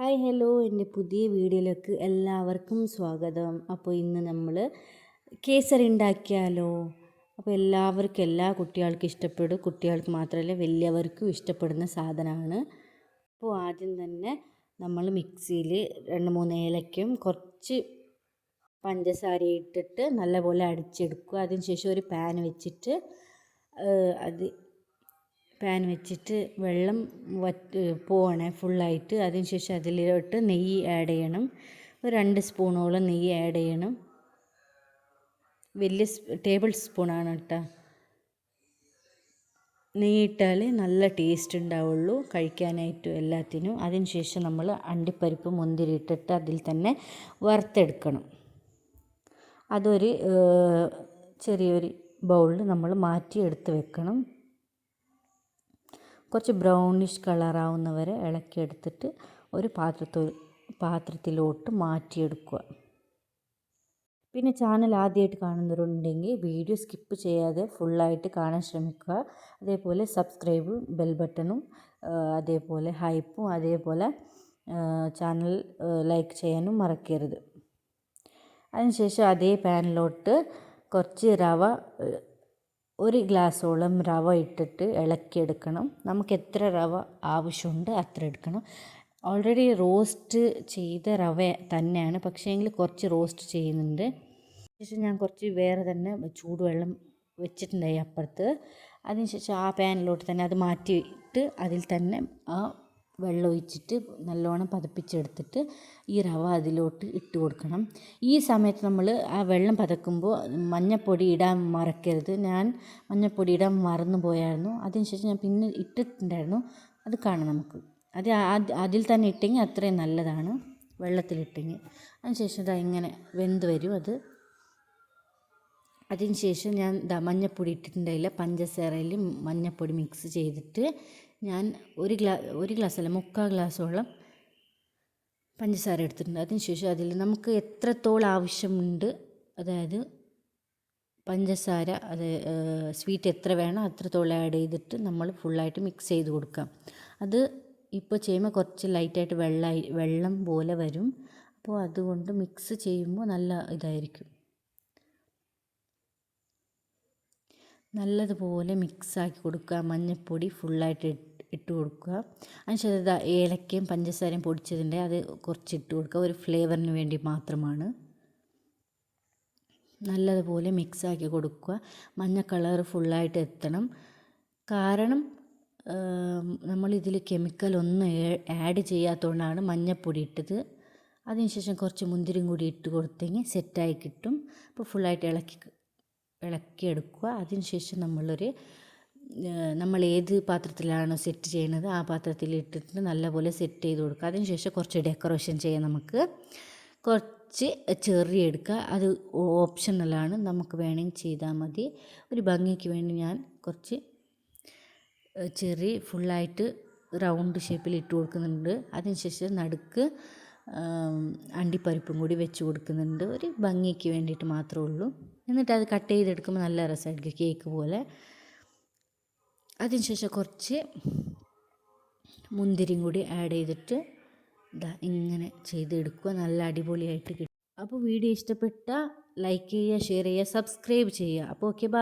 Hi hello എൻ്റെ പുതിയ വീഡിയോയിലേക്ക് എല്ലാവർക്കും സ്വാഗതം. അപ്പോൾ ഇന്ന് നമ്മൾ കേസരി ഉണ്ടാക്കിയാലോ. അപ്പോൾ എല്ലാവർക്കും എല്ലാ കുട്ടികൾക്കും ഇഷ്ടപ്പെടും, കുട്ടികൾക്ക് മാത്രമല്ല വലിയവർക്കും ഇഷ്ടപ്പെടുന്ന സാധനമാണ്. അപ്പോൾ ആദ്യം തന്നെ നമ്മൾ മിക്സിയിൽ 2-3 ഏലക്കയും കുറച്ച് പഞ്ചസാര ഇട്ടിട്ട് നല്ലപോലെ അടിച്ചെടുക്കുക. അതിനുശേഷം ഒരു പാൻ വെച്ചിട്ട് വെള്ളം പോകണേ ഫുള്ളായിട്ട്. അതിനുശേഷം അതിലോട്ട് നെയ്യ് ആഡ് ചെയ്യണം. ഒരു 2 സ്പൂണോളം നെയ്യ് ആഡ് ചെയ്യണം. വലിയ ടേബിൾ സ്പൂണാണ് കേട്ടോ. നെയ്യ് ഇട്ടാൽ നല്ല ടേസ്റ്റ് ഉണ്ടാവുള്ളൂ കഴിക്കാനായിട്ട് എല്ലാത്തിനും. അതിനുശേഷം നമ്മൾ അണ്ടിപ്പരിപ്പ് മുന്തിരി ഇട്ടിട്ട് അതിൽ തന്നെ വറുത്തെടുക്കണം. അതൊരു ചെറിയൊരു ബൗളിൽ നമ്മൾ മാറ്റി എടുത്ത് വെക്കണം. കുറച്ച് ബ്രൗണിഷ് കളറാവുന്നവരെ ഇളക്കിയെടുത്തിട്ട് ഒരു പാത്രത്തിലോട്ട് മാറ്റിയെടുക്കുക. പിന്നെ ചാനൽ ആദ്യമായിട്ട് കാണുന്നവരുണ്ടെങ്കിൽ വീഡിയോ സ്കിപ്പ് ചെയ്യാതെ ഫുള്ളായിട്ട് കാണാൻ ശ്രമിക്കുക. അതേപോലെ സബ്സ്ക്രൈബും ബെൽ ബട്ടണും അതേപോലെ ഹൈപ്പും അതേപോലെ ചാനൽ ലൈക്ക് ചെയ്യാനും മറക്കരുത്. അതിനുശേഷം അതേ പാനിലോട്ട് കുറച്ച് ഒരു ഗ്ലാസ്സോളം റവ ഇട്ടിട്ട് ഇളക്കിയെടുക്കണം. നമുക്ക് എത്ര റവ ആവശ്യമുണ്ട് അത്ര എടുക്കണം. ഓൾറെഡി റോസ്റ്റ് ചെയ്ത റവ തന്നെയാണ്, പക്ഷേങ്കിൽ കുറച്ച് റോസ്റ്റ് ചെയ്യുന്നുണ്ട്. ശേഷം ഞാൻ കുറച്ച് വേറെ തന്നെ ചൂടുവെള്ളം വെച്ചിട്ടുണ്ടായി അപ്പുറത്ത്. അതിനുശേഷം ആ പാനിലോട്ട് തന്നെ അത് മാറ്റിയിട്ട് അതിൽ തന്നെ ആ വെള്ളം ഒഴിച്ചിട്ട് നല്ലോണം പതപ്പിച്ചെടുത്തിട്ട് ഈ റവ അതിലോട്ട് ഇട്ട് കൊടുക്കണം. ഈ സമയത്ത് നമ്മൾ ആ വെള്ളം പതക്കുമ്പോൾ മഞ്ഞൾപ്പൊടി ഇടാൻ മറക്കരുത്. ഞാൻ മഞ്ഞൾപ്പൊടി ഇടാൻ മറന്നു പോയായിരുന്നു. അതിനുശേഷം ഞാൻ പിന്നെ ഇട്ടിട്ടുണ്ടായിരുന്നു. അത് കാണാം നമുക്ക്. അതിൽ തന്നെ ഇട്ടെങ്കിൽ അത്രയും നല്ലതാണ്, വെള്ളത്തിലിട്ടെങ്കിൽ. അതിനുശേഷം ഇതാ ഇങ്ങനെ വെന്ത് വരും അത്. അതിനുശേഷം ഞാൻ മഞ്ഞൾപ്പൊടി ഇട്ടിട്ടുണ്ടായില്ല, പഞ്ചസാരയിൽ മഞ്ഞൾപ്പൊടി മിക്സ് ചെയ്തിട്ട് ഞാൻ ഒരു ഗ്ലാസ്സല്ല 3/4 ഗ്ലാസ്സോളം പഞ്ചസാര എടുത്തിട്ടുണ്ട്. അതിനുശേഷം അതിൽ നമുക്ക് എത്രത്തോളം ആവശ്യമുണ്ട്, അതായത് പഞ്ചസാര സ്വീറ്റ് എത്ര വേണം അത്രത്തോളം ആഡ് ചെയ്തിട്ട് നമ്മൾ ഫുള്ളായിട്ട് മിക്സ് ചെയ്ത് കൊടുക്കാം. അത് ഇപ്പോൾ ചെയ്യുമ്പോൾ കുറച്ച് ലൈറ്റായിട്ട് വെള്ളം പോലെ വരും. അപ്പോൾ അതുകൊണ്ട് മിക്സ് ചെയ്യുമ്പോൾ നല്ല ഇതായിരിക്കും. നല്ലതുപോലെ മിക്സാക്കി കൊടുക്കുക. മഞ്ഞൾപ്പൊടി ഫുള്ളായിട്ട് ഇട്ട് കൊടുക്കുക. അതിനുശേഷം ഏലക്കയും പഞ്ചസാരയും പൊടിച്ചതിൻ്റെ അത് കുറച്ച് ഇട്ട് കൊടുക്കുക. ഒരു ഫ്ലേവറിന് വേണ്ടി മാത്രമാണ്. നല്ലതുപോലെ മിക്സാക്കി കൊടുക്കുക. മഞ്ഞ കളർ ഫുള്ളായിട്ട് എത്തണം. കാരണം നമ്മളിതിൽ കെമിക്കലൊന്നും ആഡ് ചെയ്യാത്തതുകൊണ്ടാണ് മഞ്ഞൾപ്പൊടി ഇട്ടത്. അതിനുശേഷം കുറച്ച് മുന്തിരിയും കൂടി ഇട്ട് കൊടുത്തെങ്കിൽ സെറ്റായി കിട്ടും. അപ്പോൾ ഫുള്ളായിട്ട് ഇളക്കിയെടുക്കുക. അതിനുശേഷം നമ്മൾ ഏത് പാത്രത്തിലാണോ സെറ്റ് ചെയ്യുന്നത് ആ പാത്രത്തിൽ ഇട്ടിട്ട് നല്ലപോലെ സെറ്റ് ചെയ്ത് കൊടുക്കുക. അതിനുശേഷം കുറച്ച് ഡെക്കറേഷൻ ചെയ്യാം. നമുക്ക് കുറച്ച് ചെറി എടുക്കുക. അത് ഓപ്ഷണലാണ്, നമുക്ക് വേണമെങ്കിൽ ചെയ്താൽ മതി. ഒരു ഭംഗിക്ക് വേണ്ടി ഞാൻ കുറച്ച് ചെറി ഫുള്ളായിട്ട് റൗണ്ട് ഷേപ്പിൽ ഇട്ട് കൊടുക്കുന്നുണ്ട്. അതിനുശേഷം നടുക്ക് അണ്ടിപ്പരിപ്പും കൂടി വെച്ച് കൊടുക്കുന്നുണ്ട്. ഒരു ഭംഗിക്ക് വേണ്ടിയിട്ട് മാത്രമേ ഉള്ളൂ. എന്നിട്ട് അത് കട്ട് ചെയ്തെടുക്കുമ്പോൾ നല്ല രസമായിരിക്കും, കേക്ക് പോലെ. അതിനുശേഷം കുറച്ച് മുന്തിരിയും കൂടി ആഡ് ചെയ്തിട്ട് ഇങ്ങനെ ചെയ്തെടുക്കുക. നല്ല അടിപൊളിയായിട്ട് കിട്ടും. അപ്പോൾ വീഡിയോ ഇഷ്ടപ്പെട്ടാൽ ലൈക്ക് ചെയ്യുക, ഷെയർ ചെയ്യുക, സബ്സ്ക്രൈബ് ചെയ്യുക. അപ്പോൾ ഓക്കെ, ബൈ.